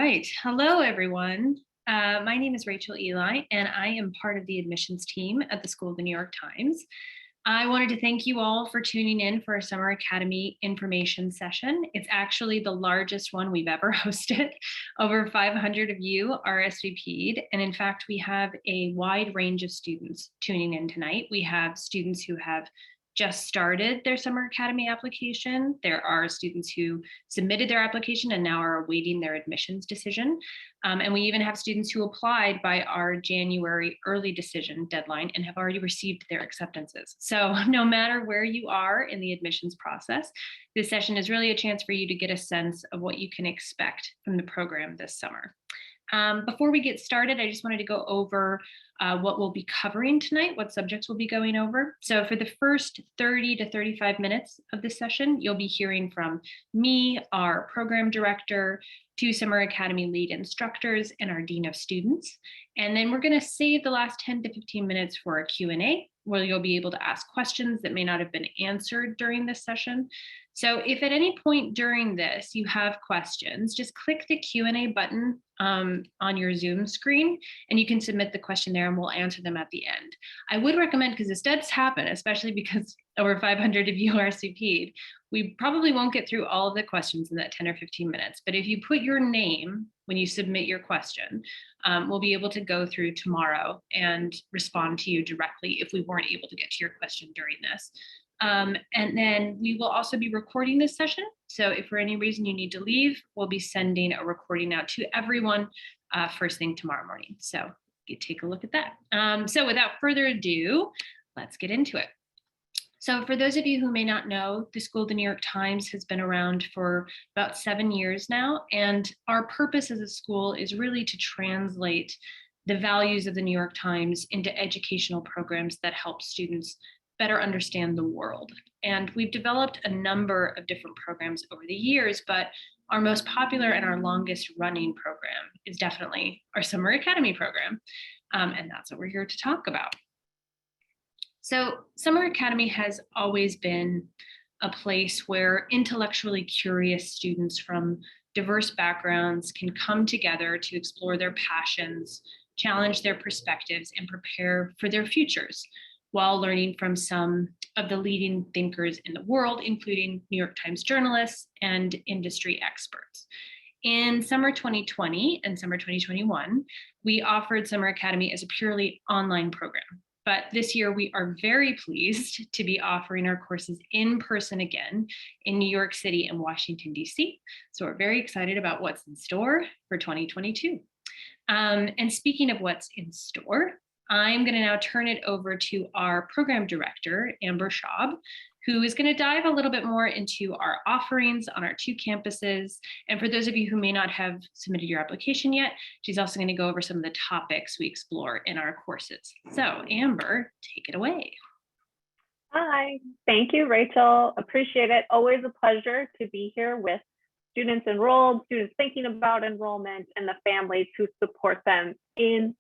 right. Hello, everyone. My name is Rachel Eli, and I am part of the admissions team at the School of the New York Times. I wanted to thank you all for tuning in for our Summer Academy information session. It's actually the largest one we've ever hosted. Over 500 of you RSVP'd, and in fact, we have a wide range of students tuning in tonight. We have students who have just started their Summer Academy application. There are students who submitted their application and now are awaiting their admissions decision. And we even have students who applied by our January early decision deadline and have already received their acceptances. So no matter where you are in the admissions process, this session is really a chance for you to get a sense of what you can expect from the program this summer. Before we get started, I just wanted to go over what we'll be covering tonight, what subjects we'll be going over. So for the first 30 to 35 minutes of this session, you'll be hearing from me, our program director, two Summer Academy lead instructors, and our dean of students. And then we're going to save the last 10 to 15 minutes for a Q&A, where you'll be able to ask questions that may not have been answered during this session. So if at any point during this you have questions, just click the Q&A button on your Zoom screen, and you can submit the question there and we'll answer them at the end. I would recommend, because this does happen, especially because over 500 of you are RSVP'd, we probably won't get through all of the questions in that 10 or 15 minutes, but if you put your name when you submit your question, we'll be able to go through tomorrow and respond to you directly if we weren't able to get to your question during this. And then we will also be recording this session. So if for any reason you need to leave, we'll be sending a recording out to everyone first thing tomorrow morning. So you take a look at that. So without further ado, let's get into it. So for those of you who may not know, the School of the New York Times has been around for about 7 years now. And our purpose as a school is really to translate the values of the New York Times into educational programs that help students better understand the world. And we've developed a number of different programs over the years, but our most popular and our longest running program is definitely our Summer Academy program. And that's what we're here to talk about. So Summer Academy has always been a place where intellectually curious students from diverse backgrounds can come together to explore their passions, challenge their perspectives, and prepare for their futures, while learning from some of the leading thinkers in the world, including New York Times journalists and industry experts. In summer 2020 and summer 2021, we offered Summer Academy as a purely online program. But this year, we are very pleased to be offering our courses in person again in New York City and Washington, D.C. So we're very excited about what's in store for 2022. And speaking of what's in store, I'm going to now turn it over to our program director, Amber Schaub, who is going to dive a little bit more into our offerings on our two campuses. And for those of you who may not have submitted your application yet, she's also going to go over some of the topics we explore in our courses. So Amber, take it away. Hi, thank you, Rachel. Appreciate it. Always a pleasure to be here with students enrolled, students thinking about enrollment, and the families who support them in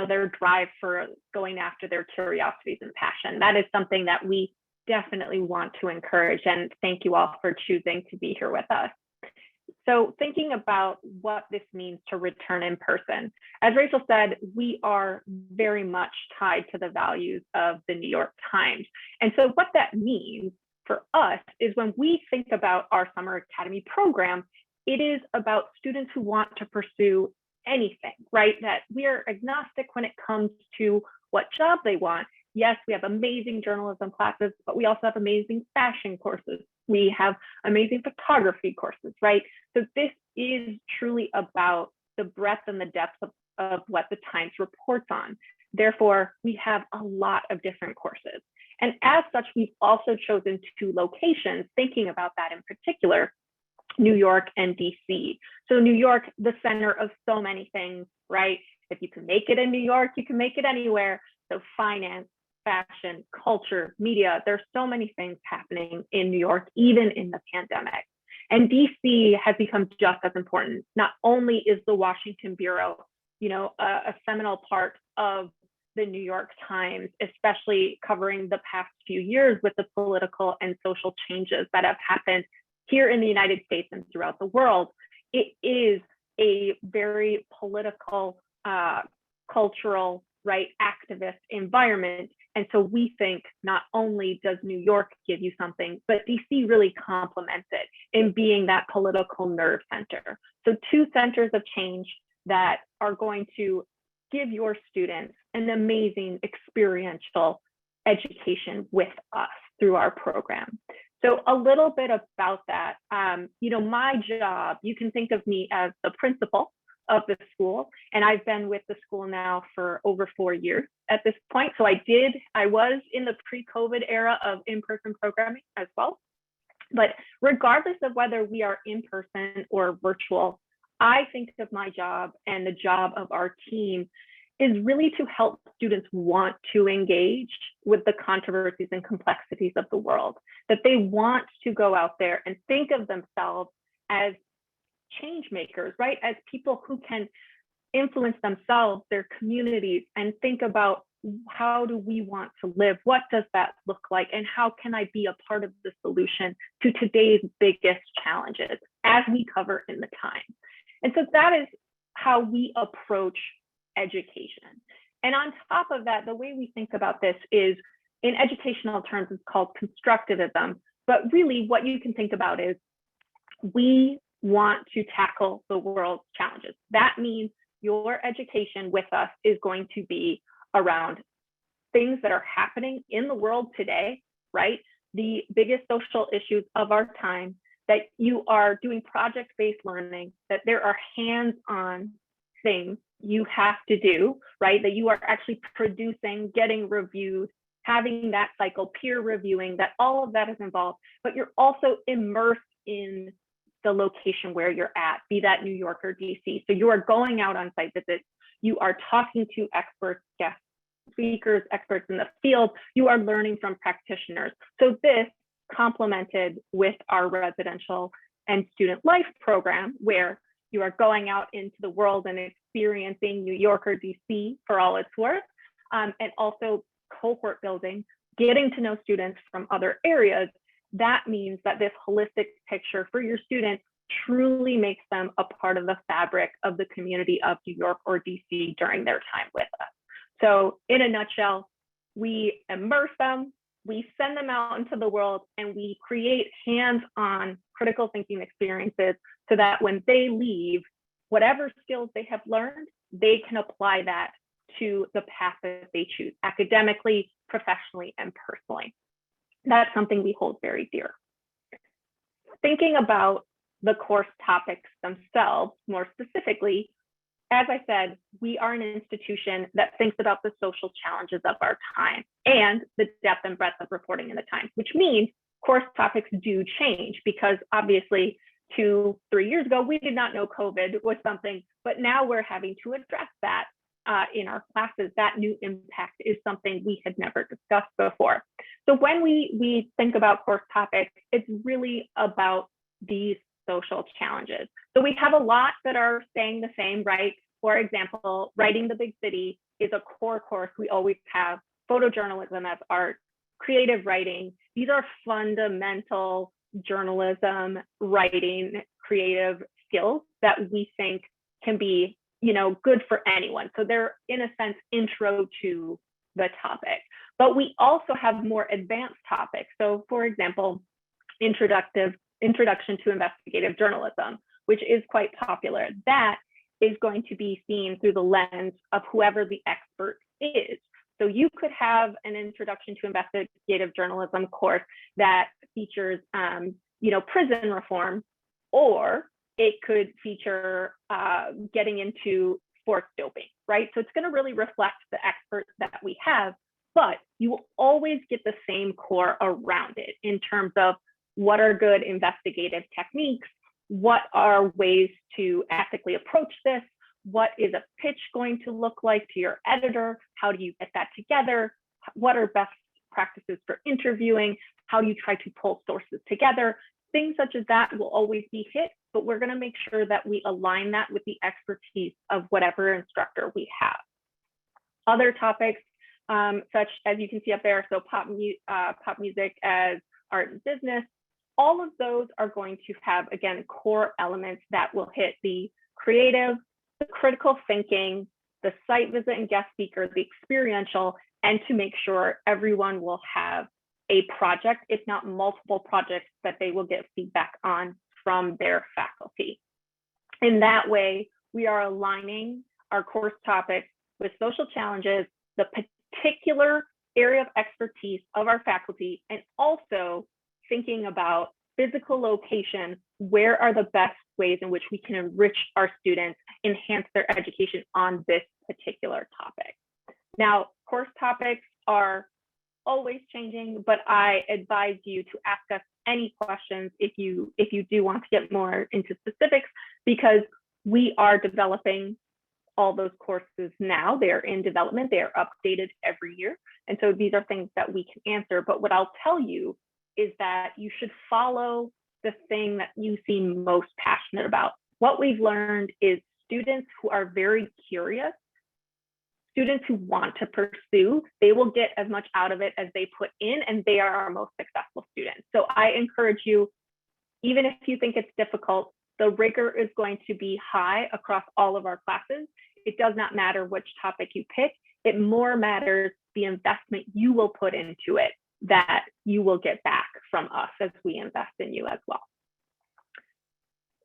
their drive for going after their curiosities and passion. That is something that we definitely want to encourage, and thank you all for choosing to be here with us. So thinking about what this means to return in person, as Rachel said, we are very much tied to the values of the New York Times. And so what that means for us is when we think about our Summer Academy program, it is about students who want to pursue anything, right? That we are agnostic when it comes to what job they want. Yes, we have amazing journalism classes, but we also have amazing fashion courses. We have amazing photography courses, right? So this is truly about the breadth and the depth of what the Times reports on. Therefore, we have a lot of different courses. And as such, we've also chosen two locations, thinking about that in particular, New York and DC. So New York, the center of so many things, right? If you can make it in New York, you can make it anywhere. So finance, fashion, culture, media, there's so many things happening in New York, even in the pandemic. And DC has become just as important. Not only is the Washington Bureau, a seminal part of the New York Times, especially covering the past few years with the political and social changes that have happened here in the United States and throughout the world, it is a very political, cultural, right, activist environment. And so we think not only does New York give you something, but DC really complements it in being that political nerve center. So two centers of change that are going to give your students an amazing experiential education with us through our program. So a little bit about that. My job, you can think of me as the principal of the school, and I've been with the school now for over 4 years at this point. So I was in the pre-COVID era of in-person programming as well. But regardless of whether we are in person or virtual, I think of my job and the job of our team is really to help students want to engage with the controversies and complexities of the world, that they want to go out there and think of themselves as change makers, right? As people who can influence themselves, their communities, and think about how do we want to live? What does that look like? And how can I be a part of the solution to today's biggest challenges, as we cover in the time? And so that is how we approach education. And on top of that, the way we think about this is, in educational terms, it's called constructivism. But really what you can think about is, we want to tackle the world's challenges. That means your education with us is going to be around things that are happening in the world today, right? The biggest social issues of our time, that you are doing project-based learning, that there are hands-on things you have to do, right? That you are actually producing, getting reviewed, having that cycle, peer reviewing, that all of that is involved, but you're also immersed in the location where you're at, be that New York or DC. So you are going out on site visits, you are talking to experts, guest speakers, experts in the field, you are learning from practitioners. So this complemented with our residential and student life program, where you are going out into the world and experiencing New York or DC for all it's worth, and also cohort building, getting to know students from other areas. That means that this holistic picture for your students truly makes them a part of the fabric of the community of New York or DC during their time with us. So in a nutshell, we immerse them, we send them out into the world, and we create hands-on critical thinking experiences so that when they leave, whatever skills they have learned, they can apply that to the path that they choose, academically, professionally, and personally. That's something we hold very dear. Thinking about the course topics themselves, more specifically, as I said, we are an institution that thinks about the social challenges of our time and the depth and breadth of reporting in the Times, which means course topics do change, because obviously 2-3 years ago, we did not know COVID was something, but now we're having to address that in our classes. That new impact is something we had never discussed before. So when we think about course topics, it's really about these social challenges. So we have a lot that are staying the same, right? For example, Writing the Big City is a core course we always have. Photojournalism as art, creative writing. These are fundamental journalism, writing, creative skills that we think can be, good for anyone. So they're, in a sense, intro to the topic. But we also have more advanced topics. So for example, Introduction to Investigative Journalism, which is quite popular. That is going to be seen through the lens of whoever the expert is. So you could have an Introduction to Investigative Journalism course that features, prison reform, or it could feature getting into sports doping, right? So it's going to really reflect the experts that we have, but you will always get the same core around it in terms of what are good investigative techniques, what are ways to ethically approach this, what is a pitch going to look like to your editor, how do you get that together, what are best practices for interviewing, how do you try to pull sources together. Things such as that will always be hit, but we're going to make sure that we align that with the expertise of whatever instructor we have. Other topics, such as you can see up there, so pop music as art and business, all of those are going to have, again, core elements that will hit the creative, the critical thinking, the site visit and guest speaker, the experiential, and to make sure everyone will have a project, if not multiple projects, that they will get feedback on from their faculty. In that way, we are aligning our course topics with social challenges, the particular area of expertise of our faculty, and also thinking about physical location. Where are the best ways in which we can enrich our students, enhance their education on this particular topic? Now, course topics are always changing, but I advise you to ask us any questions if you do want to get more into specifics, because we are developing all those courses now. They are in development, they are updated every year. And so these are things that we can answer. But what I'll tell you is that you should follow the thing that you seem most passionate about. What we've learned is students who are very curious, students who want to pursue, they will get as much out of it as they put in, and they are our most successful students. So I encourage you, even if you think it's difficult, the rigor is going to be high across all of our classes. It does not matter which topic you pick. It more matters the investment you will put into it that you will get back from us as we invest in you as well.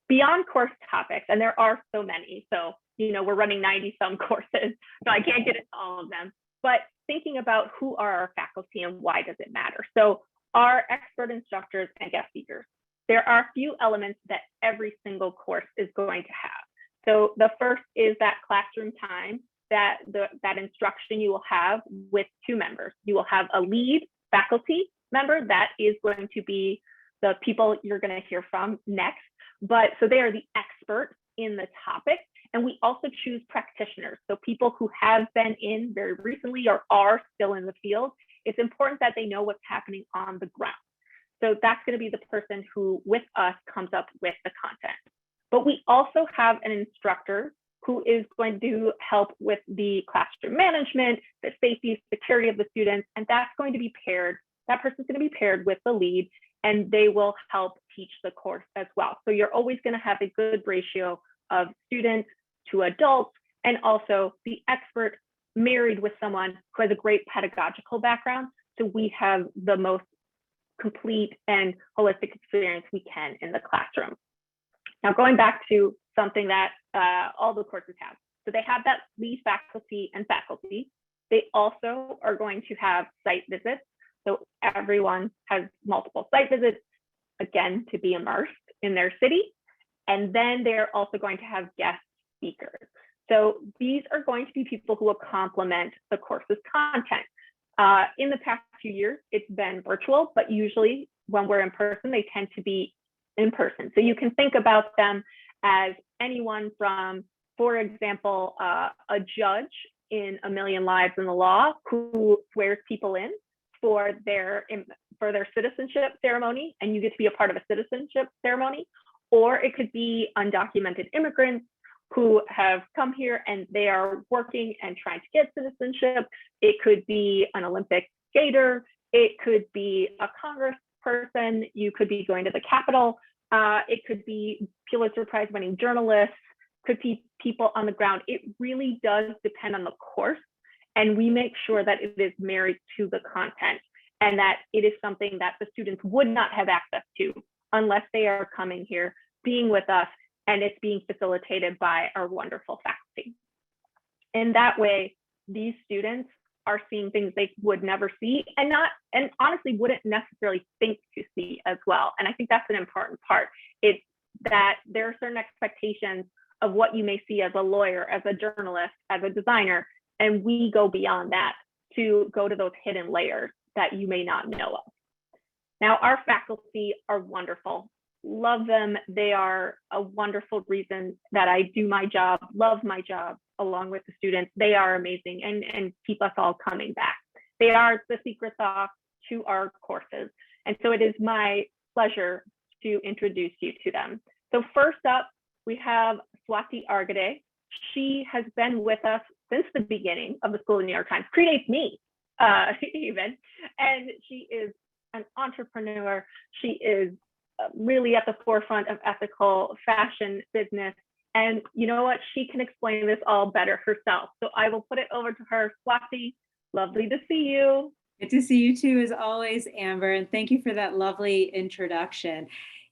Beyond course topics, and there are so many, so we're running 90 some courses, so I can't get into all of them, but thinking about who are our faculty and why does it matter? So our expert instructors and guest speakers, there are a few elements that every single course is going to have. So the first is that classroom time, that instruction you will have with two members. You will have a lead faculty member, that is going to be the people you're going to hear from next. But so they are the experts in the topic. And we also choose practitioners, so people who have been in very recently or are still in the field. It's important that they know what's happening on the ground. So that's going to be the person who, with us, comes up with the content. But we also have an instructor who is going to help with the classroom management, the safety, security of the students, and that's going to be paired. That person's going to be paired with the lead, and they will help teach the course as well. So you're always going to have a good ratio of students to adults, and also the expert married with someone who has a great pedagogical background. So we have the most complete and holistic experience we can in the classroom. Now, going back to something that all the courses have. So they have that lead faculty and faculty. They also are going to have site visits. So everyone has multiple site visits, again, to be immersed in their city. And then they're also going to have guest speakers. So these are going to be people who will complement the course's content. In the past few years, it's been virtual, but usually when we're in person, they tend to be in person. So you can think about them as anyone from, for example, a judge in A Million Lives in the Law who swears people in for their citizenship ceremony, and you get to be a part of a citizenship ceremony. Or it could be undocumented immigrants who have come here and they are working and trying to get citizenship. It could be an Olympic skater. It could be a congressperson. You could be going to the Capitol. It could be Pulitzer Prize winning journalists, could be people on the ground. It really does depend on the course. And we make sure that it is married to the content and that it is something that the students would not have access to unless they are coming here, being with us, and it's being facilitated by our wonderful faculty. In that way, these students are seeing things they would never see and honestly wouldn't necessarily think to see as well. And I think that's an important part. It's that there are certain expectations of what you may see as a lawyer, as a journalist, as a designer, and we go beyond that to go to those hidden layers that you may not know of. Now, our faculty are wonderful. Love them. They are a wonderful reason that I do my job, love my job along with the students. They are amazing and keep us all coming back. They are the secret sauce to our courses. And so it is my pleasure to introduce you to them. So first up, we have Swati Argade. She has been with us since the beginning of the School of the New York Times, predates me even, and she is an entrepreneur. She is really at the forefront of ethical fashion business. And you know what? She can explain this all better herself. So I will put it over to her. Swati, lovely to see you. Good to see you too, as always, Amber, and thank you for that lovely introduction.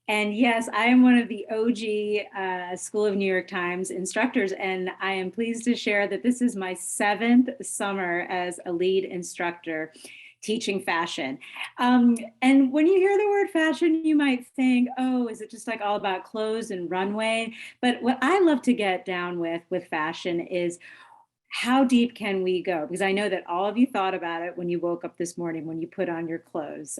And yes, I am one of the OG School of New York Times instructors, and I am pleased to share that this is my 7th summer as a lead instructor teaching fashion. And when you hear the word fashion, you might think, oh, is it just like all about clothes and runway? But what I love to get down with fashion is how deep can we go? Because I know that all of you thought about it when you woke up this morning, when you put on your clothes.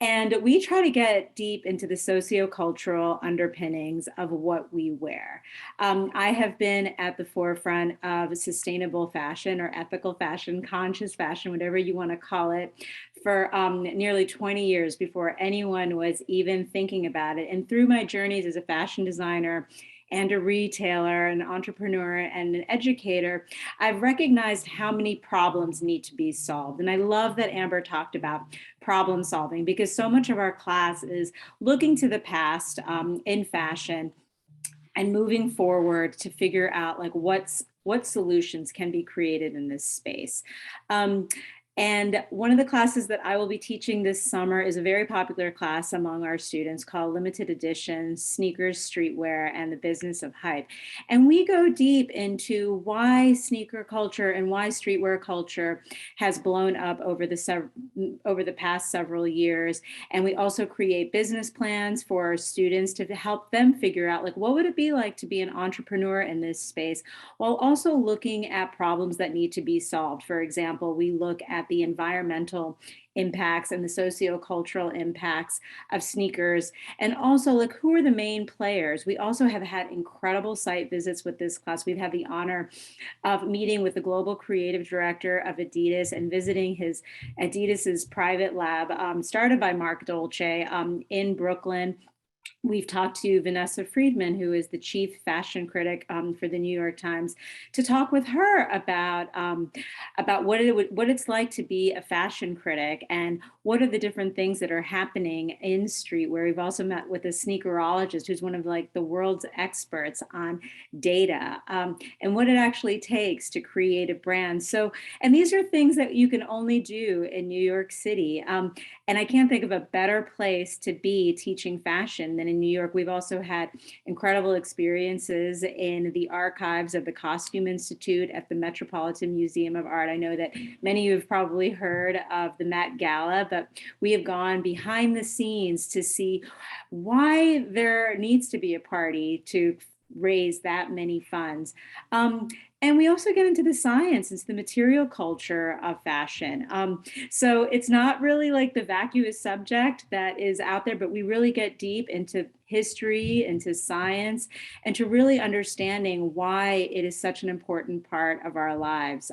And we try to get deep into the sociocultural underpinnings of what we wear. I have been at the forefront of sustainable fashion or ethical fashion, conscious fashion, whatever you want to call it, for nearly 20 years before anyone was even thinking about it. And through my journeys as a fashion designer and a retailer, an entrepreneur, and an educator, I've recognized how many problems need to be solved. And I love that Amber talked about problem solving, because so much of our class is looking to the past in fashion and moving forward to figure out like what solutions can be created in this space. And one of the classes that I will be teaching this summer is a very popular class among our students called Limited Edition Sneakers, Streetwear, and the Business of Hype. And we go deep into why sneaker culture and why streetwear culture has blown up over the past several years. And we also create business plans for our students to help them figure out like what would it be like to be an entrepreneur in this space, while also looking at problems that need to be solved. For example, we look at the environmental impacts and the sociocultural impacts of sneakers, and also like who are the main players. We also have had incredible site visits with this class. We've had the honor of meeting with the global creative director of Adidas and visiting his Adidas's private lab, started by Mark Dolce in Brooklyn. We've talked to Vanessa Friedman, who is the chief fashion critic for the New York Times, to talk with her about what it's like to be a fashion critic and what are the different things that are happening in streetwear. We've also met with a sneakerologist who's one of like the world's experts on data and what it actually takes to create a brand. So, and these are things that you can only do in New York City. And I can't think of a better place to be teaching fashion than in New York. We've also had incredible experiences in the archives of the Costume Institute at the Metropolitan Museum of Art. I know that many of you have probably heard of the Met Gala, but we have gone behind the scenes to see why there needs to be a party to raise that many funds. And we also get into the science, it's the material culture of fashion. So it's not really like the vacuous subject that is out there, but we really get deep into history, into science, and to really understanding why it is such an important part of our lives.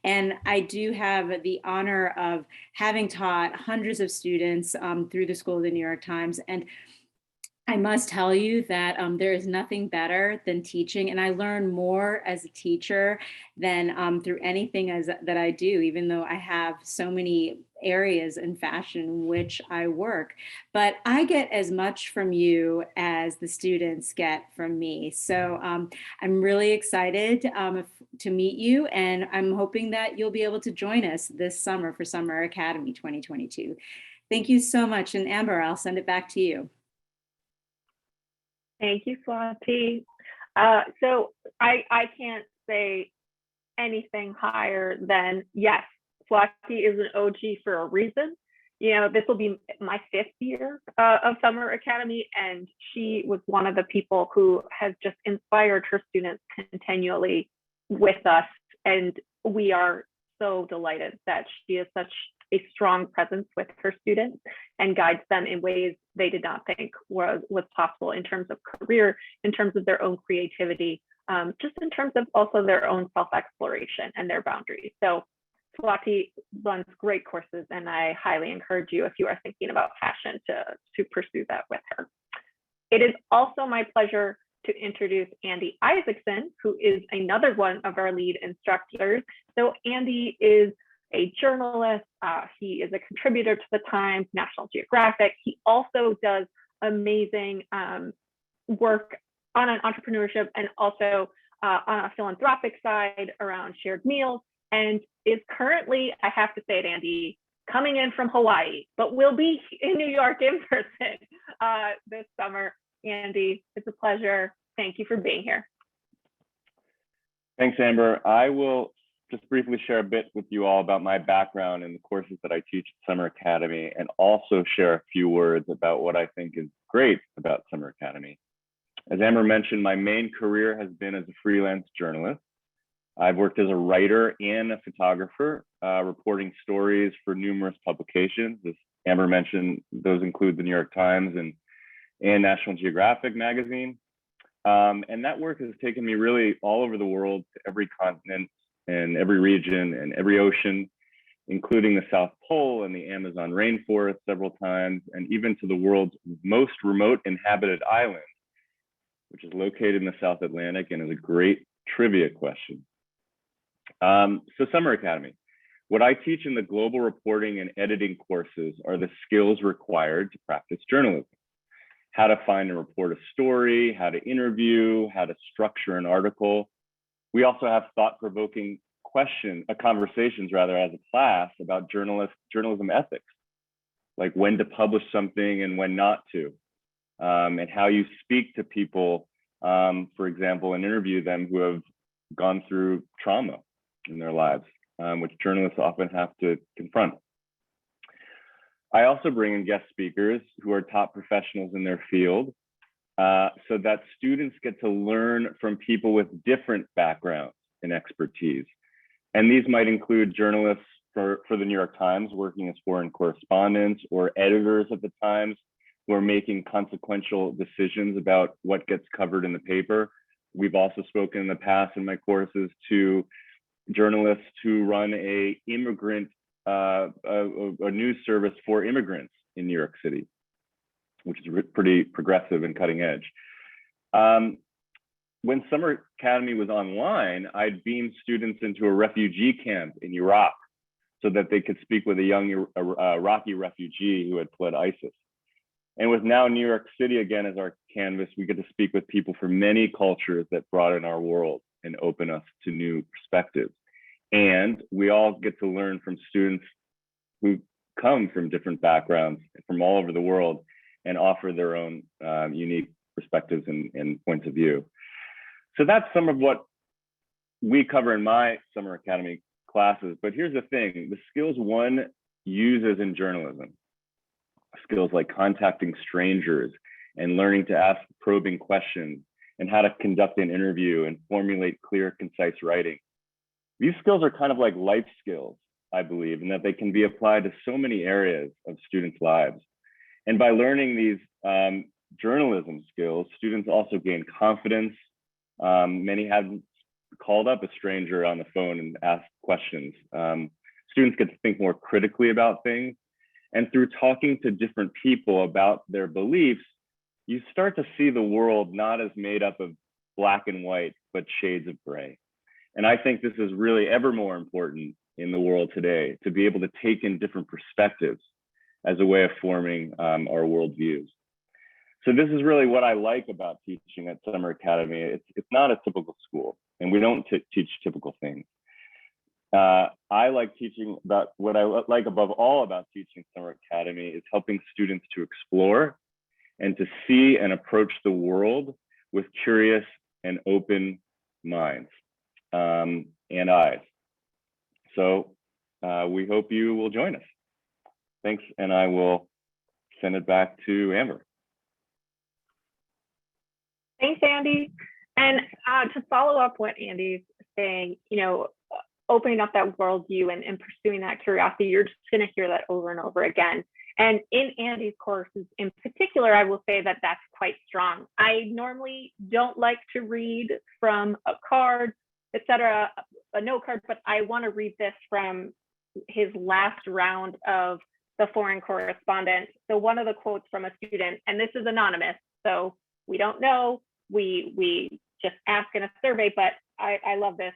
And I do have the honor of having taught hundreds of students through the School of the New York Times. And I must tell you that there is nothing better than teaching, and I learn more as a teacher than through anything that I do, even though I have so many areas in fashion in which I work. But I get as much from you as the students get from me. So I'm really excited to meet you, and I'm hoping that you'll be able to join us this summer for Summer Academy 2022. Thank you so much. And Amber, I'll send it back to you. Thank you, Swati. So I can't say anything higher than yes, Swati is an OG for a reason. You know, this will be my 5th year of Summer Academy, and she was one of the people who has just inspired her students continually with us. And we are so delighted that she is such a strong presence with her students and guides them in ways they did not think was possible in terms of career, in terms of their own creativity, just in terms of also their own self-exploration and their boundaries. So Swati runs great courses, and I highly encourage you, if you are thinking about fashion, to pursue that with her. It is also my pleasure to introduce Andy Isaacson, who is another one of our lead instructors. So Andy is a journalist. He is a contributor to the Times, National Geographic. He also does amazing work on an entrepreneurship and also on a philanthropic side around shared meals, and is currently, I have to say it, Andy, coming in from Hawaii, but will be in New York in person this summer. Andy, it's a pleasure. Thank you for being here. Thanks, Amber. I will just briefly share a bit with you all about my background and the courses that I teach at Summer Academy, and also share a few words about what I think is great about Summer Academy. As Amber mentioned, my main career has been as a freelance journalist. I've worked as a writer and a photographer, reporting stories for numerous publications. As Amber mentioned, those include the New York Times and National Geographic magazine. And that work has taken me really all over the world, to every continent and every region and every ocean, including the South Pole and the Amazon rainforest several times, and even to the world's most remote inhabited island, which is located in the South Atlantic and is a great trivia question. So Summer Academy, what I teach in the global reporting and editing courses are the skills required to practice journalism. How to find and report a story, how to interview, how to structure an article. We also have thought-provoking conversations rather, as a class about journalism ethics, like when to publish something and when not to, and how you speak to people, for example, and interview them who have gone through trauma in their lives, which journalists often have to confront. I also bring in guest speakers who are top professionals in their field, so that students get to learn from people with different backgrounds and expertise. And these might include journalists for the New York Times working as foreign correspondents, or editors at the Times who are making consequential decisions about what gets covered in the paper. We've also spoken in the past in my courses to journalists who run a news service for immigrants in New York City, which is pretty progressive and cutting edge. When Summer Academy was online, I'd beam students into a refugee camp in Iraq so that they could speak with a young Iraqi refugee who had fled ISIS. And with now New York City again as our canvas, we get to speak with people from many cultures that broaden our world and open us to new perspectives. And we all get to learn from students who come from different backgrounds from all over the world and offer their own unique perspectives and points of view. So that's some of what we cover in my Summer Academy classes. But here's the thing, the skills one uses in journalism, skills like contacting strangers and learning to ask probing questions and how to conduct an interview and formulate clear, concise writing. These skills are kind of like life skills, I believe, in that they can be applied to so many areas of students' lives. And by learning these journalism skills, students also gain confidence. Many have called up a stranger on the phone and asked questions. Students get to think more critically about things. And through talking to different people about their beliefs, you start to see the world not as made up of black and white, but shades of gray. And I think this is really ever more important in the world today, to be able to take in different perspectives as a way of forming our worldviews. So this is really what I like about teaching at Summer Academy. It's not a typical school, and we don't teach typical things. I like teaching about, what I like above all about teaching Summer Academy is helping students to explore and to see and approach the world with curious and open minds and eyes. So we hope you will join us. Thanks, and I will send it back to Amber. Thanks, Andy. And to follow up what Andy's saying, opening up that worldview and pursuing that curiosity, you're just going to hear that over and over again. And in Andy's courses in particular, I will say that that's quite strong. I normally don't like to read from a card, etc., a note card, but I want to read this from his last round of the foreign correspondent. So one of the quotes from a student, and this is anonymous, so we don't know, we just ask in a survey, but I love this.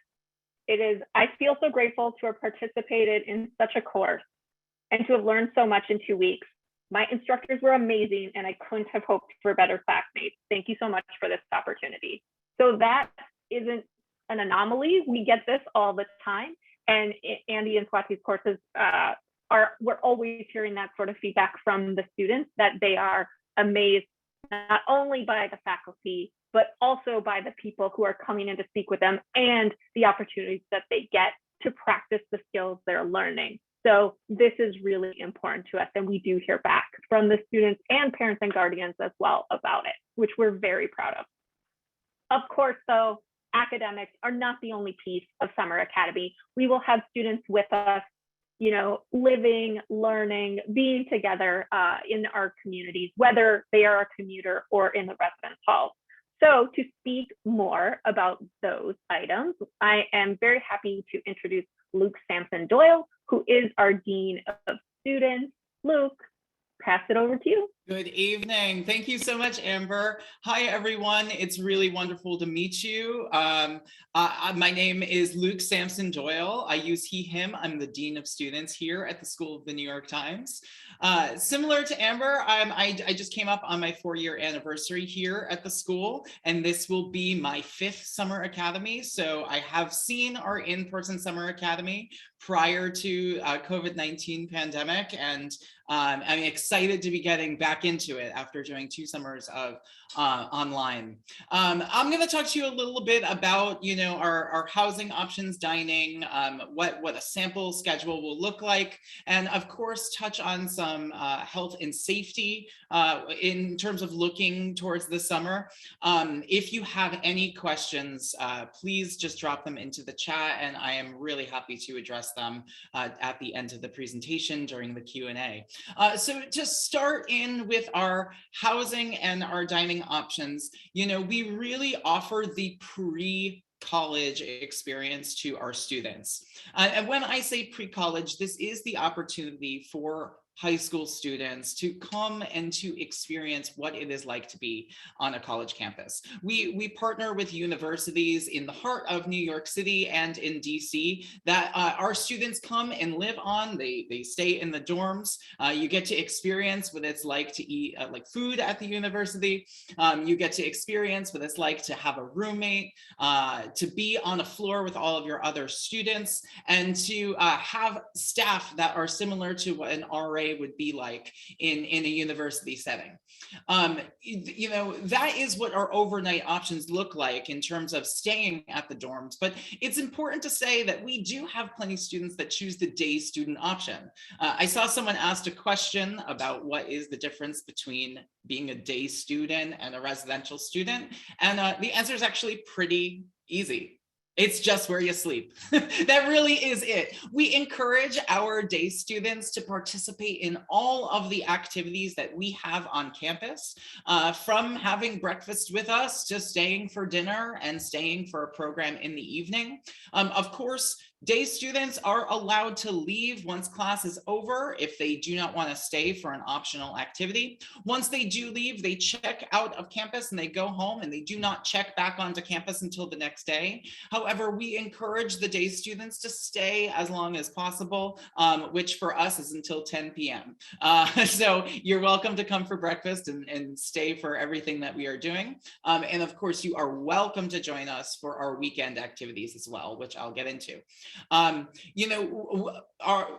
It is, I feel so grateful to have participated in such a course and to have learned so much in 2 weeks. My instructors were amazing, and I couldn't have hoped for better classmates. Thank you so much for this opportunity. So that isn't an anomaly. We get this all the time. And Andy and Swati's courses we're always hearing that sort of feedback from the students, that they are amazed not only by the faculty, but also by the people who are coming in to speak with them and the opportunities that they get to practice the skills they're learning. So this is really important to us, and we do hear back from the students and parents and guardians as well about it, which we're very proud of. Of course, though, academics are not the only piece of Summer Academy. We will have students with us, you know, living, learning, being together in our communities, whether they are a commuter or in the residence halls. So to speak more about those items, I am very happy to introduce Luke Sampson Doyle, who is our Dean of Students. Luke, pass it over to you. Good evening. Thank you so much, Amber. Hi, everyone. It's really wonderful to meet you. My name is Luke Sampson Doyle. I use he, him. I'm the Dean of Students here at the School of the New York Times. Similar to Amber, I just came up on my 4-year anniversary here at the school, and this will be my 5th Summer Academy. So I have seen our in-person Summer Academy prior to COVID-19 pandemic, and I'm excited to be getting back into it after doing 2 summers of online. I'm going to talk to you a little bit about, you know, our housing options, dining, what a sample schedule will look like, and of course touch on some health and safety in terms of looking towards the summer. If you have any questions, please just drop them into the chat, and I am really happy to address them at the end of the presentation during the Q&A. So to start in with our housing and our dining options, you know, we really offer the pre-college experience to our students. And when I say pre-college, this is the opportunity for high school students to come and to experience what it is like to be on a college campus. We partner with universities in the heart of New York City and in DC that our students come and live on. They stay in the dorms. You get to experience what it's like to eat like food at the university. You get to experience what it's like to have a roommate, to be on a floor with all of your other students, and to have staff that are similar to what an RA would be like in a university setting. You know, that is what our overnight options look like in terms of staying at the dorms. But it's important to say that we do have plenty of students that choose the day student option. I saw someone asked a question about what is the difference between being a day student and a residential student. And the answer is actually pretty easy. It's just where you sleep. That really is it. We encourage our day students to participate in all of the activities that we have on campus, from having breakfast with us to staying for dinner and staying for a program in the evening. Of course, day students are allowed to leave once class is over if they do not want to stay for an optional activity. Once they do leave, they check out of campus and they go home, and they do not check back onto campus until the next day. However, we encourage the day students to stay as long as possible, which for us is until 10 p.m. So you're welcome to come for breakfast and stay for everything that we are doing. And of course, you are welcome to join us for our weekend activities as well, which I'll get into. You know,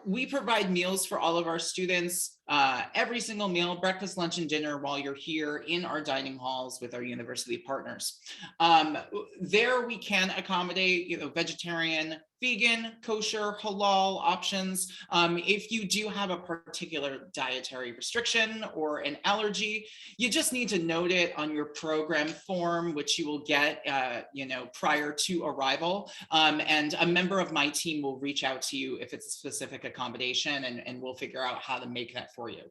we provide meals for all of our students, every single meal, breakfast, lunch, and dinner while you're here in our dining halls with our university partners. There we can accommodate, you know, vegetarian, vegan, kosher, halal options. If you do have a particular dietary restriction or an allergy, you just need to note it on your program form, which you will get, you know, prior to arrival. And a member of my team will reach out to you if it's a specific accommodation, and we'll figure out how to make that for you.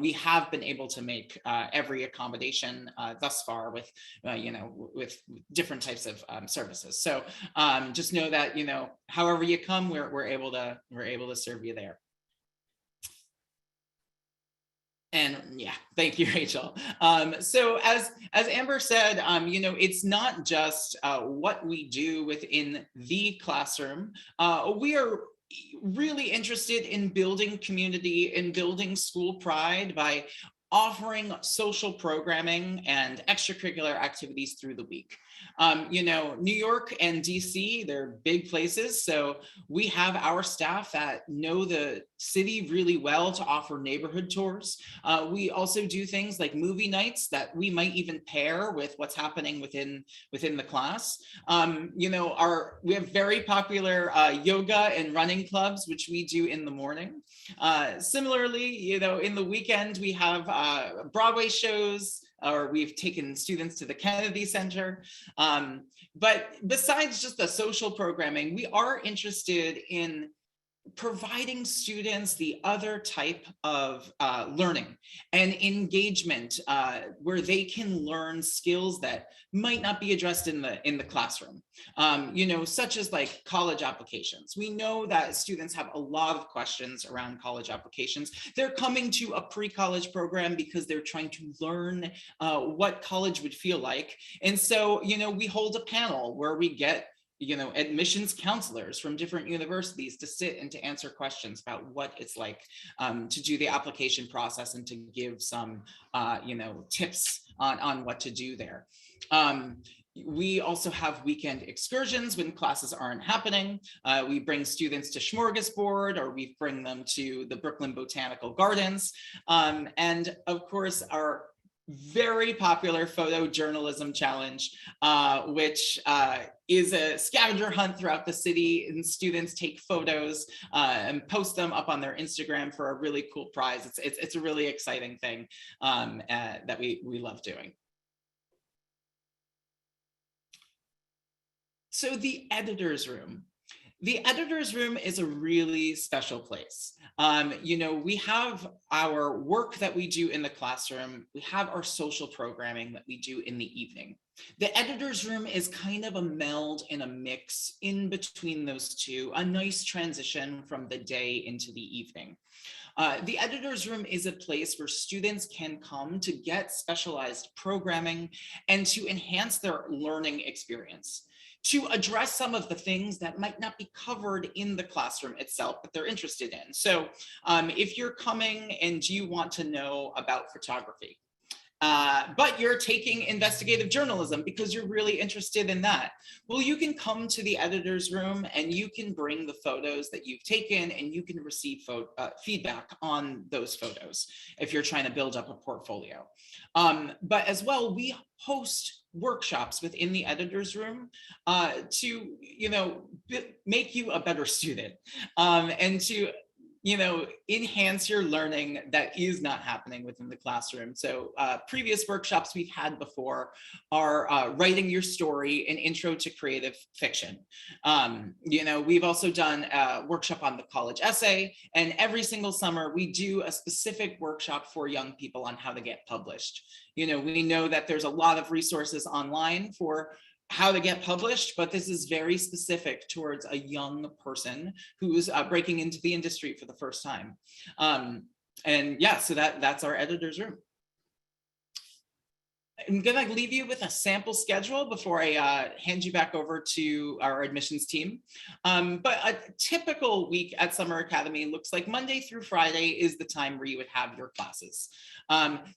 We have been able to make every accommodation thus far with, you know, with different types of services. So just know that, you know, however you come, we're able to serve you there. And yeah, thank you, Rachel. So as Amber said, you know, it's not just what we do within the classroom. We are really interested in building community and building school pride by offering social programming and extracurricular activities through the week. You know, New York and DC, they're big places. So we have our staff that know the city really well to offer neighborhood tours. We also do things like movie nights that we might even pair with what's happening within the class. You know, we have very popular yoga and running clubs, which we do in the morning. Similarly, you know, in the weekend, we have Broadway shows, or we've taken students to the Kennedy Center. But besides just the social programming, we are interested in providing students the other type of learning and engagement where they can learn skills that might not be addressed in the classroom, you know, such as like college applications. We know that students have a lot of questions around college applications. They're coming to a pre-college program because they're trying to learn what college would feel like. And so, you know, we hold a panel where we get, you know, admissions counselors from different universities to sit and to answer questions about what it's like to do the application process and to give some, you know, tips on what to do there. We also have weekend excursions when classes aren't happening. We bring students to Smorgasbord, or we bring them to the Brooklyn Botanical Gardens. And of course, our very popular photojournalism challenge, which is a scavenger hunt throughout the city, and students take photos and post them up on their Instagram for a really cool prize. It's a really exciting thing that we love doing. So the editor's room. The editor's room is a really special place. You know, we have our work that we do in the classroom. We have our social programming that we do in the evening. The editor's room is kind of a meld and a mix in between those two, a nice transition from the day into the evening. The editor's room is a place where students can come to get specialized programming and to enhance their learning experience, to address some of the things that might not be covered in the classroom itself, but they're interested in. So if you're coming and you want to know about photography, but you're taking investigative journalism because you're really interested in that, well, you can come to the editor's room and you can bring the photos that you've taken and you can receive feedback on those photos if you're trying to build up a portfolio. But as well, we host workshops within the editor's room to, you know, make you a better student and to, you know, enhance your learning that is not happening within the classroom. So previous workshops we've had before are writing your story, an intro to creative fiction. You know, we've also done a workshop on the college essay, and every single summer we do a specific workshop for young people on how to get published. You know, we know that there's a lot of resources online for how to get published, but this is very specific towards a young person who's breaking into the industry for the first time. And yeah, so that's our editor's room. I'm gonna leave you with a sample schedule before I hand you back over to our admissions team. But a typical week at Summer Academy looks like Monday through Friday is the time where you would have your classes.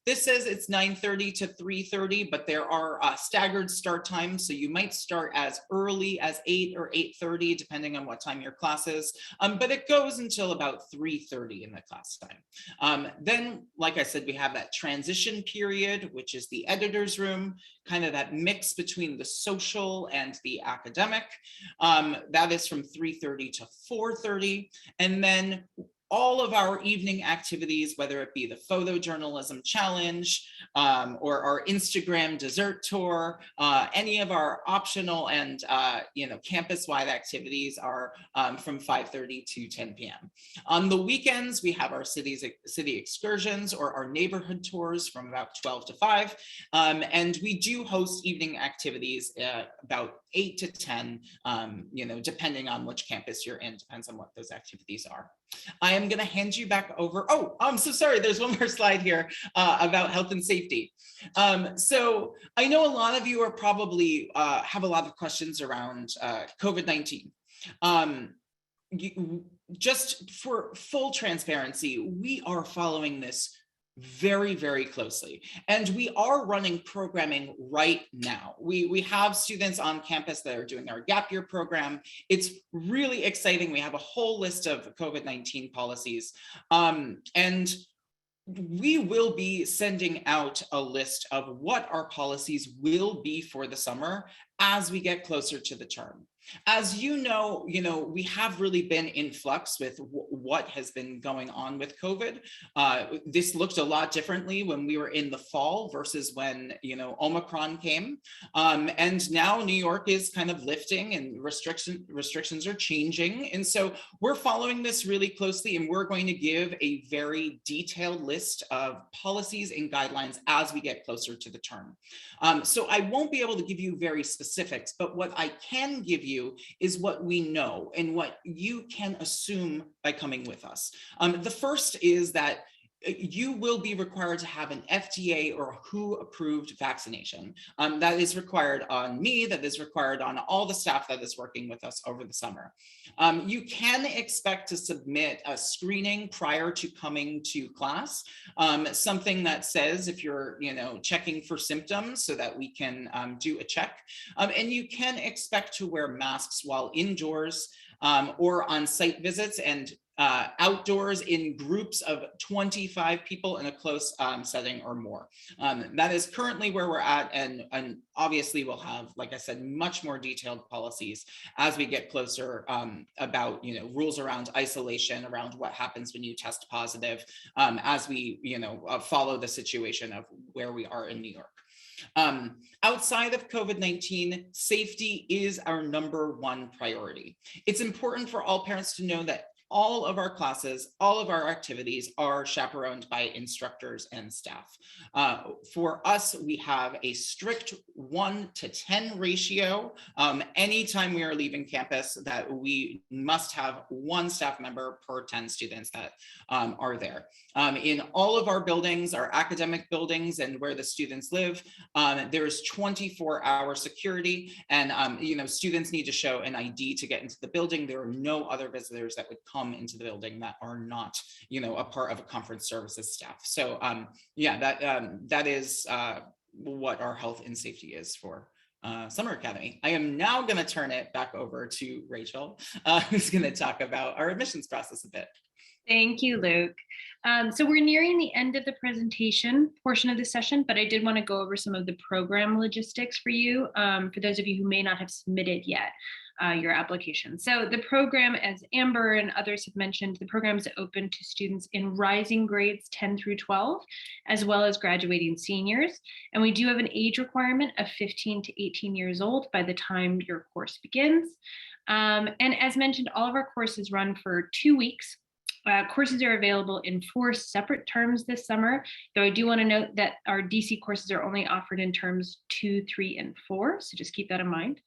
This says it's 9:30 to 3:30, but there are staggered start times. So you might start as early as 8 or 8:30, depending on what time your class is. But it goes until about 3:30 in the class time. Then, like I said, we have that transition period, which is the editor's room, kind of that mix between the social and the academic. That is from 3:30 to 4:30. And then all of our evening activities, whether it be the photojournalism challenge or our Instagram dessert tour, any of our optional and campus-wide activities are from 5:30 to 10 p.m. On the weekends, we have our city excursions or our neighborhood tours from about 12 to 5. And we do host evening activities about 8 to 10, depending on which campus you're in, depends on what those activities are. I am going to hand you back over. Oh, I'm so sorry. There's one more slide here about health and safety. So I know a lot of you are probably have a lot of questions around COVID-19. just for full transparency, we are following this very, very closely. And we are running programming right now. We have students on campus that are doing our gap year program. It's really exciting. We have a whole list of COVID-19 policies. And we will be sending out a list of what our policies will be for the summer as we get closer to the term. As you know, we have really been in flux with what has been going on with COVID. This looked a lot differently when we were in the fall versus when, Omicron came. And now New York is kind of lifting and restrictions are changing. And so we're following this really closely, and we're going to give a very detailed list of policies and guidelines as we get closer to the term. So I won't be able to give you very specifics, but what I can give you is what we know and what you can assume by coming with us. The first is that you will be required to have an FDA or WHO approved vaccination. That is required on me, that is required on all the staff that is working with us over the summer. You can expect to submit a screening prior to coming to class, something that says if you're checking for symptoms so that we can do a check. And you can expect to wear masks while indoors or on site visits and outdoors in groups of 25 people in a close setting or more. That is currently where we're at, and obviously we'll have, like I said, much more detailed policies as we get closer about rules around isolation, around what happens when you test positive, as we follow the situation of where we are in New York. Outside of COVID-19, safety is our #1 priority. It's important for all parents to know that all of our classes, all of our activities are chaperoned by instructors and staff. For us, we have a strict 1-to-10 ratio. Anytime we are leaving campus, that we must have 1 staff member per 10 students that are there. In all of our buildings, our academic buildings and where the students live, there's 24-hour security, and students need to show an ID to get into the building. There are no other visitors that would come into the building that are not, a part of a conference services staff. So that is what our health and safety is for Summer Academy. I am now going to turn it back over to Rachel, who's going to talk about our admissions process a bit. Thank you, Luke. So we're nearing the end of the presentation portion of the session, but I did want to go over some of the program logistics for you, for those of you who may not have submitted yet your application. So the program, as Amber and others have mentioned, the program is open to students in rising grades 10 through 12, as well as graduating seniors. And we do have an age requirement of 15 to 18 years old by the time your course begins. And as mentioned, all of our courses run for 2 weeks. Courses are available in 4 separate terms this summer, though I do want to note that our DC courses are only offered in terms 2, 3, and 4, so just keep that in mind.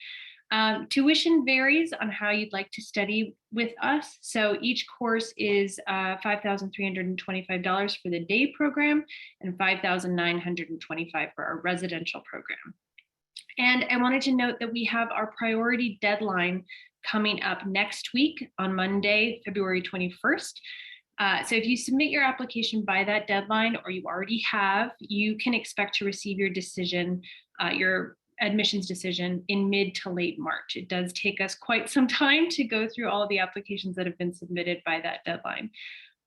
Tuition varies on how you'd like to study with us. So each course is $5,325 for the day program and $5,925 for our residential program. And I wanted to note that we have our priority deadline coming up next week on Monday, February 21st. So if you submit your application by that deadline, or you already have, you can expect to receive your decision, your admissions decision in mid to late March. It does take us quite some time to go through all of the applications that have been submitted by that deadline.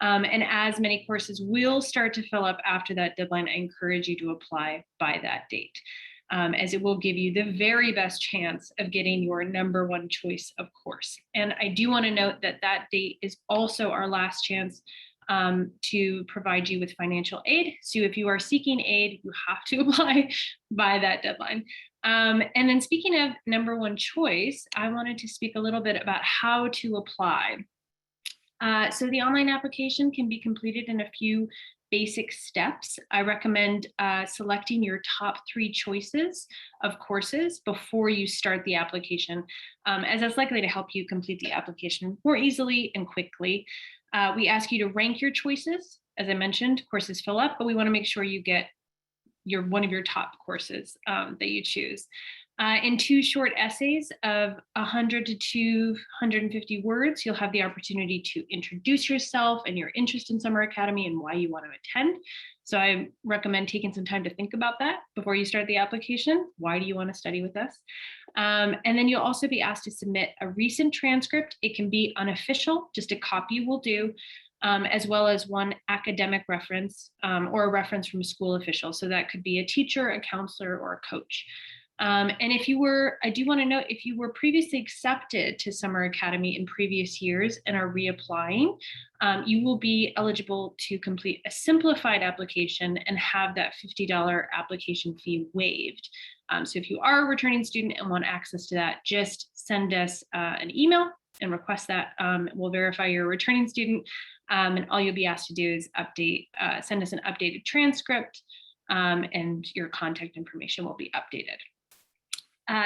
And as many courses will start to fill up after that deadline, I encourage you to apply by that date, as it will give you the very best chance of getting your #1 choice of course. And I do want to note that that date is also our last chance to provide you with financial aid. So if you are seeking aid, you have to apply by that deadline. And then speaking of #1 choice, I wanted to speak a little bit about how to apply. So the online application can be completed in a few basic steps. I recommend selecting your top 3 choices of courses before you start the application, as that's likely to help you complete the application more easily and quickly. We ask you to rank your choices. As I mentioned, courses fill up, but we want to make sure you get one of your top courses that you choose. In 2 short essays of 100 to 250 words, you'll have the opportunity to introduce yourself and your interest in Summer Academy and why you want to attend. So I recommend taking some time to think about that before you start the application. Why do you want to study with us? And then you'll also be asked to submit a recent transcript. It can be unofficial, just a copy will do, as well as one academic reference or a reference from a school official. So that could be a teacher, a counselor, or a coach. And if you were, I do want to note, if you were previously accepted to Summer Academy in previous years and are reapplying, you will be eligible to complete a simplified application and have that $50 application fee waived. So if you are a returning student and want access to that, just send us an email and request that. We'll verify you're a returning student, and all you'll be asked to do is send us an updated transcript, and your contact information will be updated.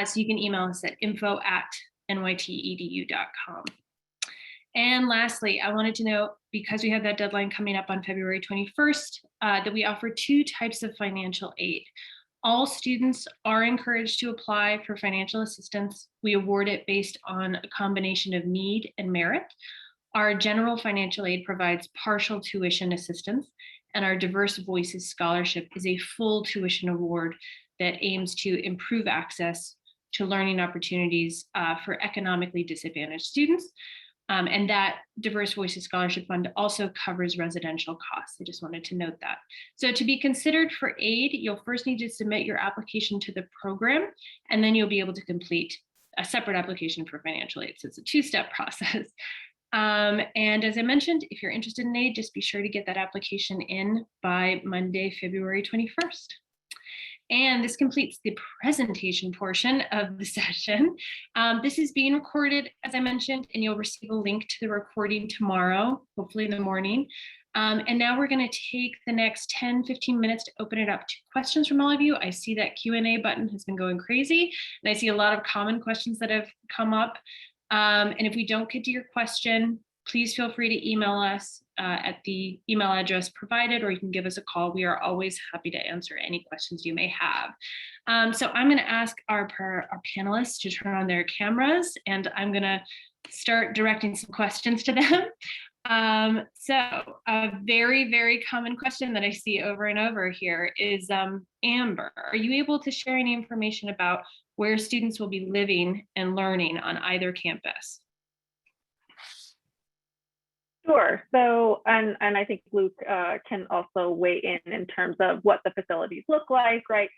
So you can email us at info@nytedu.com. And lastly, I wanted to note, because we have that deadline coming up on February 21st, that we offer 2 types of financial aid. All students are encouraged to apply for financial assistance. We award it based on a combination of need and merit. Our general financial aid provides partial tuition assistance, and our Diverse Voices Scholarship is a full tuition award that aims to improve access to learning opportunities for economically disadvantaged students. And that Diverse Voices Scholarship Fund also covers residential costs. I just wanted to note that. So to be considered for aid, you'll first need to submit your application to the program, and then you'll be able to complete a separate application for financial aid. So it's a 2-step process. And as I mentioned, if you're interested in aid, just be sure to get that application in by Monday, February 21st. And this completes the presentation portion of the session. This is being recorded, as I mentioned, and you'll receive a link to the recording tomorrow, hopefully in the morning. And now we're going to take the next 10-15 minutes to open it up to questions from all of you. I see that Q&A button has been going crazy, and I see a lot of common questions that have come up. And if we don't get to your question, please feel free to email us at the email address provided, or you can give us a call. We are always happy to answer any questions you may have. So I'm going to ask our panelists to turn on their cameras, and I'm going to start directing some questions to them. So a very, very common question that I see over and over here is, Amber, are you able to share any information about where students will be living and learning on either campus? Sure. So, and I think Luke can also weigh in terms of what the facilities look like, right?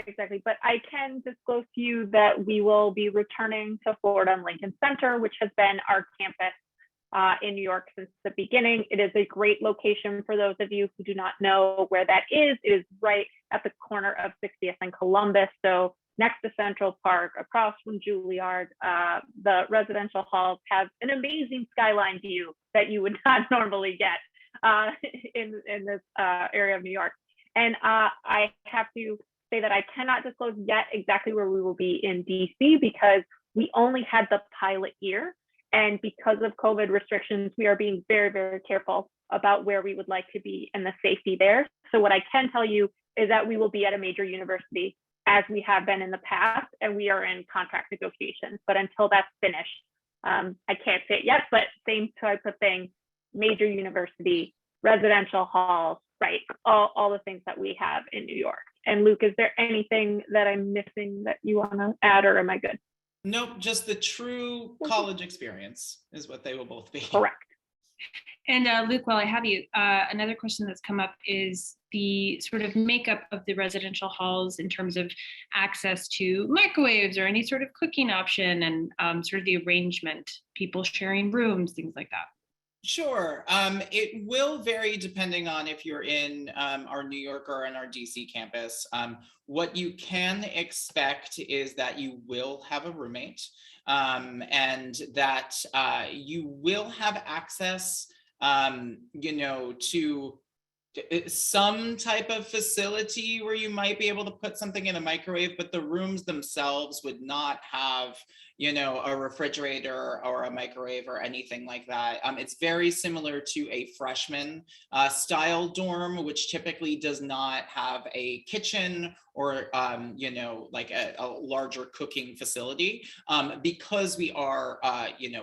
Exactly. But I can disclose to you that we will be returning to Florida and Lincoln Center, which has been our campus in New York since the beginning. It is a great location for those of you who do not know where that is. It is right at the corner of 60th and Columbus. So next to Central Park, across from Juilliard. The residential halls have an amazing skyline view that you would not normally get in this area of New York. And I have to say that I cannot disclose yet exactly where we will be in DC, because we only had the pilot year. And because of COVID restrictions, we are being very, very careful about where we would like to be and the safety there. So what I can tell you is that we will be at a major university, as we have been in the past, and we are in contract negotiations. But until that's finished, I can't say it yet, but same type of thing, major university, residential halls, right? All the things that we have in New York. And Luke, is there anything that I'm missing that you want to add, or am I good? Nope, just the true college experience is what they will both be. Correct. And Luke, while I have you, another question that's come up is the sort of makeup of the residential halls in terms of access to microwaves or any sort of cooking option, and sort of the arrangement, people sharing rooms, things like that. Sure. It will vary depending on if you're in our New York or in our DC campus. What you can expect is that you will have a roommate, and that you will have access, to some type of facility where you might be able to put something in a microwave, but the rooms themselves would not have, a refrigerator or a microwave or anything like that. It's very similar to a freshman style dorm, which typically does not have a kitchen or like a larger cooking facility, because we are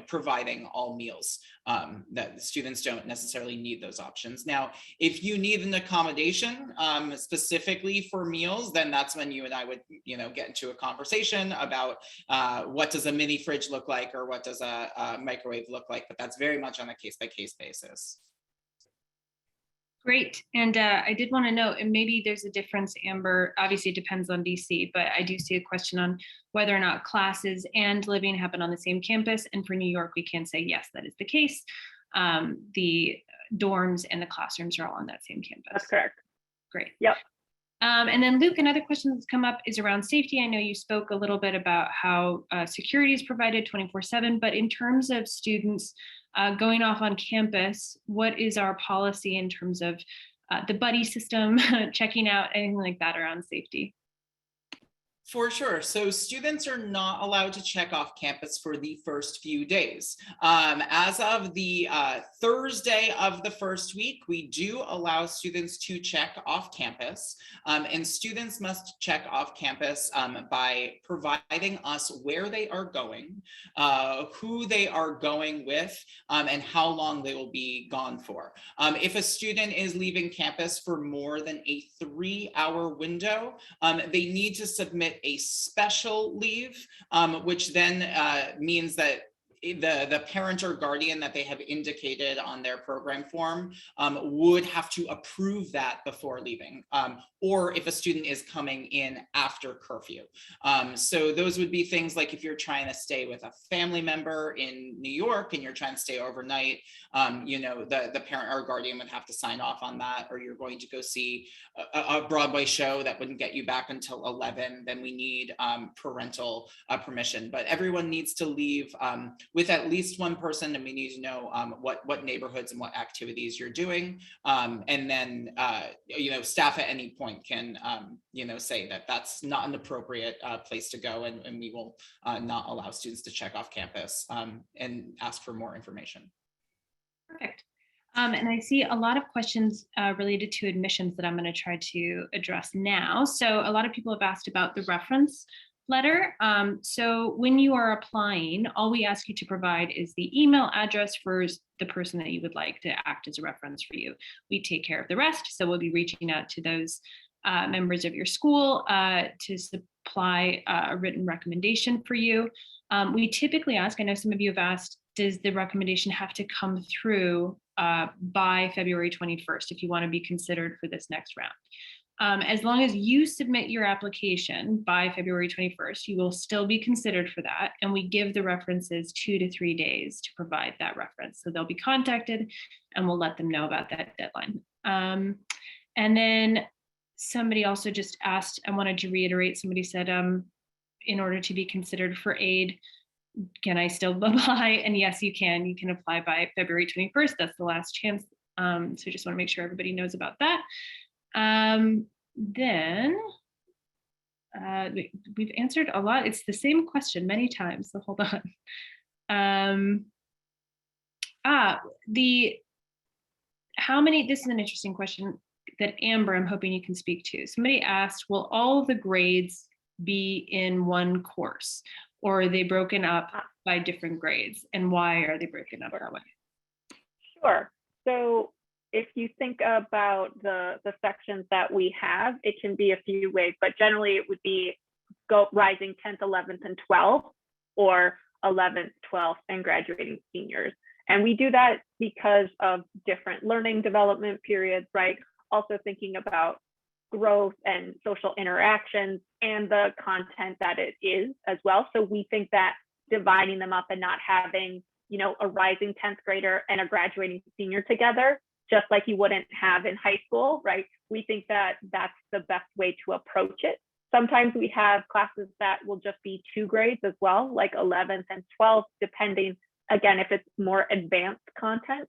providing all meals. That the students don't necessarily need those options. Now, if you need an accommodation specifically for meals, then that's when you and I would get into a conversation about what does a mini fridge look like, or what does a microwave look like, but that's very much on a case-by-case basis. Great. And I did want to note, and maybe there's a difference, Amber, obviously it depends on DC, but I do see a question on whether or not classes and living happen on the same campus. And for New York, we can say, yes, that is the case. The dorms and the classrooms are all on that same campus. That's correct. Great. Yep. And then Luke, another question that's come up is around safety. I know you spoke a little bit about how security is provided 24/7, but in terms of students going off on campus, what is our policy in terms of the buddy system, checking out, anything like that around safety? For sure. So students are not allowed to check off campus for the first few days. As of the Thursday of the first week, we do allow students to check off campus, and students must check off campus by providing us where they are going, who they are going with, and how long they will be gone for. If a student is leaving campus for more than a 3-hour window, they need to submit a special leave, which then means that the parent or guardian that they have indicated on their program form would have to approve that before leaving, or if a student is coming in after curfew. So those would be things like if you're trying to stay with a family member in New York and you're trying to stay overnight, the parent or guardian would have to sign off on that, or you're going to go see a Broadway show that wouldn't get you back until 11, then we need parental permission. But everyone needs to leave with at least one person, and we need to know what neighborhoods and what activities you're doing. And then, staff at any point can, say that that's not an appropriate place to go, and we will not allow students to check off campus and ask for more information. Perfect. And I see a lot of questions related to admissions that I'm going to try to address now. So a lot of people have asked about the reference letter. So when you are applying, all we ask you to provide is the email address for the person that you would like to act as a reference for you. We take care of the rest. So we'll be reaching out to those members of your school to supply a written recommendation for you. We typically ask, I know some of you have asked, does the recommendation have to come through by February 21st if you want to be considered for this next round? As long as you submit your application by February 21st, you will still be considered for that. And we give the references 2 to 3 days to provide that reference. So they'll be contacted and we'll let them know about that deadline. And then somebody also just asked, I wanted to reiterate, somebody said, in order to be considered for aid, can I still apply? And yes, you can. You can apply by February 21st. That's the last chance. So just want to make sure everybody knows about that. Then we've answered a lot. It's the same question many times, so hold on. This is an interesting question that Amber, I'm hoping you can speak to. Somebody asked, will all the grades be in one course, or are they broken up by different grades, and why are they broken up that way? Sure. So if you think about the sections that we have, it can be a few ways, but generally it would be rising 10th, 11th, and 12th, or 11th, 12th, and graduating seniors. And we do that because of different learning development periods, right? Also thinking about growth and social interactions and the content that it is as well. So we think that dividing them up and not having, a rising 10th grader and a graduating senior together, just like you wouldn't have in high school, right? We think that that's the best way to approach it. Sometimes we have classes that will just be 2 grades as well, like 11th and 12th, depending, again, if it's more advanced content.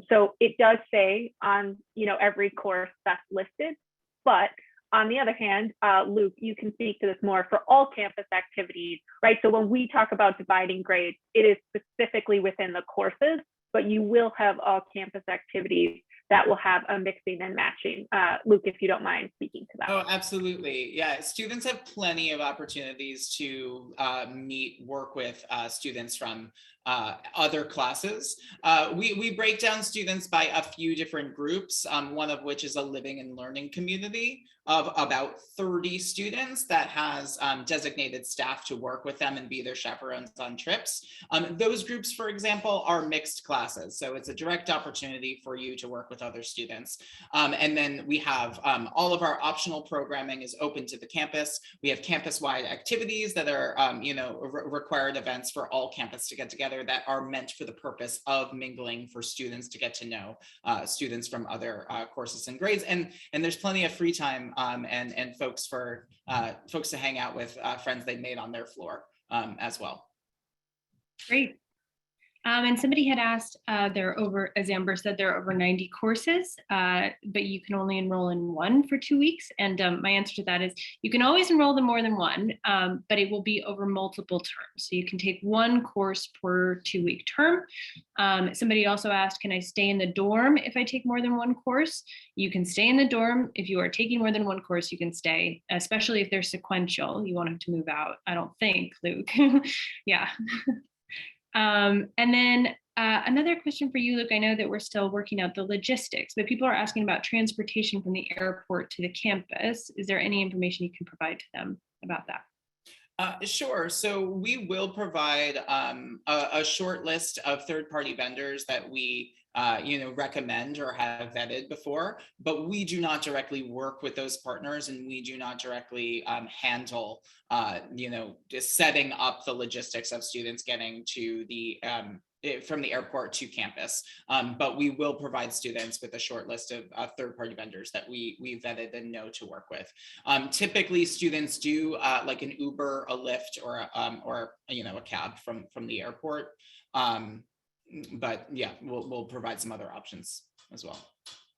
So it does say on, every course that's listed, but on the other hand, Luke, you can speak to this more for all campus activities, right? So when we talk about dividing grades, it is specifically within the courses, but you will have all campus activities that will have a mixing and matching. Luke, if you don't mind speaking to that. Oh, absolutely. Yeah, students have plenty of opportunities to work with students from other classes. We break down students by a few different groups, one of which is a living and learning community of about 30 students that has designated staff to work with them and be their chaperones on trips. Those groups, for example, are mixed classes. So it's a direct opportunity for you to work with other students. And then we have all of our optional programming is open to the campus. We have campus-wide activities that are, required events for all campus to get together that are meant for the purpose of mingling for students to get to know students from other courses and grades. And there's plenty of free time and folks to hang out with friends they've made on their floor as well. Great. And somebody had asked, there are over, as Amber said, there are over 90 courses, but you can only enroll in one for 2 weeks. And my answer to that is you can always enroll in more than one, but it will be over multiple terms. So you can take one course per 2-week term. Somebody also asked, can I stay in the dorm if I take more than one course? You can stay in the dorm. If you are taking more than one course, you can stay, especially if they're sequential. You won't have to move out, I don't think, Luke. Yeah. And then another question for you, Luke. I know that we're still working out the logistics, but people are asking about transportation from the airport to the campus. Is there any information you can provide to them about that? Sure. So we will provide a short list of third-party vendors that we recommend or have vetted before, but we do not directly work with those partners, and we do not directly handle just setting up the logistics of students getting to the from the airport to campus. But we will provide students with a short list of third-party vendors that we vetted and know to work with. Typically, students do like an Uber, a Lyft, or a cab from the airport. But yeah, we'll provide some other options as well.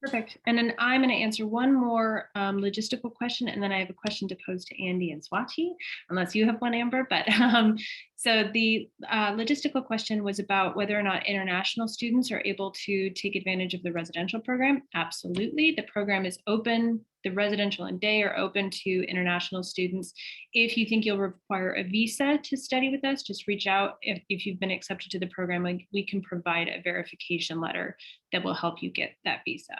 Perfect. And then I'm going to answer one more logistical question, and then I have a question to pose to Andy and Swati, unless you have one, Amber. But so the logistical question was about whether or not international students are able to take advantage of the residential program. Absolutely. The program is open. The residential and day are open to international students. If you think you'll require a visa to study with us, just reach out. If you've been accepted to the program, we can provide a verification letter that will help you get that visa.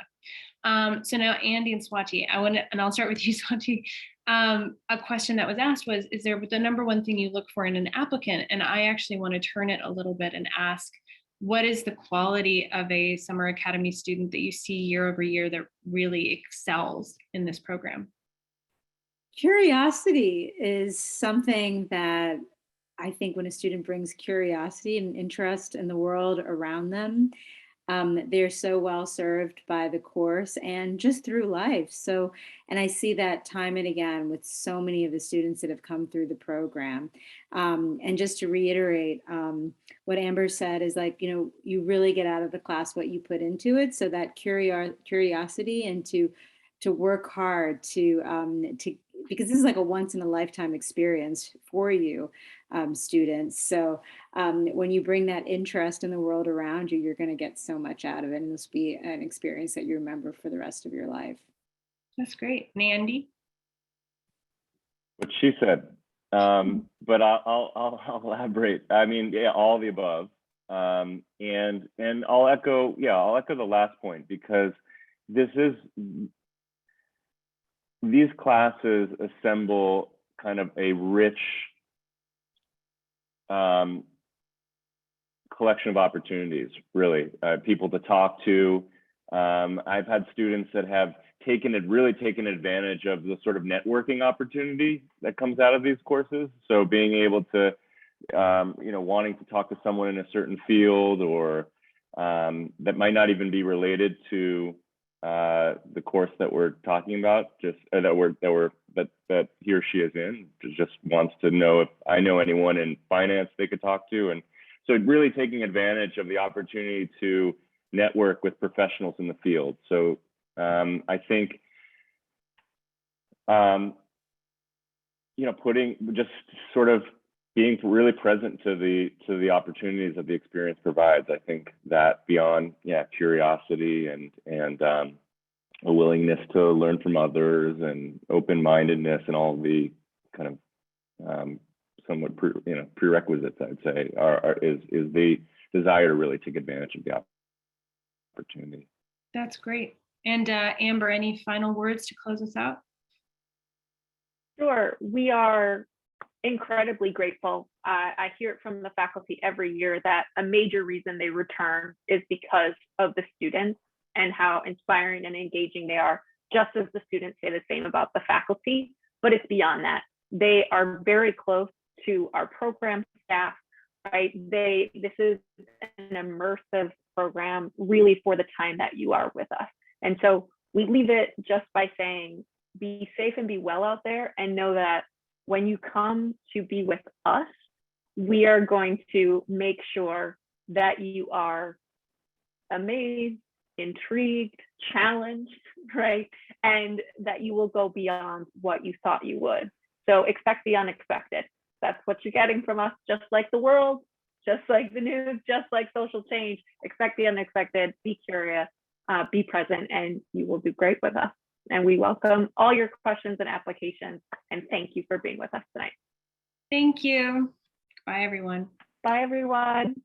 So now Andy and Swati, and I'll start with you, Swati. A question that was asked was, is there the number one thing you look for in an applicant? And I actually want to turn it a little bit and ask, what is the quality of a summer academy student that you see year over year that really excels in this program? Curiosity is something that I think when a student brings curiosity and interest in the world around them, they're so well served by the course and just through life. So, and I see that time and again with so many of the students that have come through the program. And just to reiterate, what Amber said is like, you really get out of the class what you put into it. So that curiosity and to work hard to because this is like a once in a lifetime experience for you, students. So when you bring that interest in the world around you, you're going to get so much out of it, and this will be an experience that you remember for the rest of your life. That's great. Andy? What she said, but I'll elaborate. I mean, yeah, all the above, and I'll echo the last point, because these classes assemble kind of a rich collection of opportunities, really, people to talk to. I've had students that have really taken advantage of the sort of networking opportunity that comes out of these courses. So being able to, wanting to talk to someone in a certain field, or that might not even be related to the course that we're talking about, that he or she is in, just wants to know if I know anyone in finance they could talk to. And so really taking advantage of the opportunity to network with professionals in the field. So I think you know, just sort of being really present to the opportunities that the experience provides. I think that beyond, curiosity and a willingness to learn from others and open-mindedness and all the kind of somewhat prerequisites, I'd say, is the desire to really take advantage of the opportunity. That's great. And Amber, any final words to close us out? Sure. We are incredibly grateful. I hear it from the faculty every year that a major reason they return is because of the students and how inspiring and engaging they are, just as the students say the same about the faculty, but it's beyond that. They are very close to our program staff, right? This is an immersive program really for the time that you are with us. And so we leave it just by saying, be safe and be well out there, and know that when you come to be with us, we are going to make sure that you are amazed, intrigued, challenged, right? And that you will go beyond what you thought you would. So expect the unexpected. That's what you're getting from us, just like the world, just like the news, just like social change. Expect the unexpected, be curious, be present, and you will do great with us. And we welcome all your questions and applications. And thank you for being with us tonight. Thank you. Bye, everyone. Bye, everyone.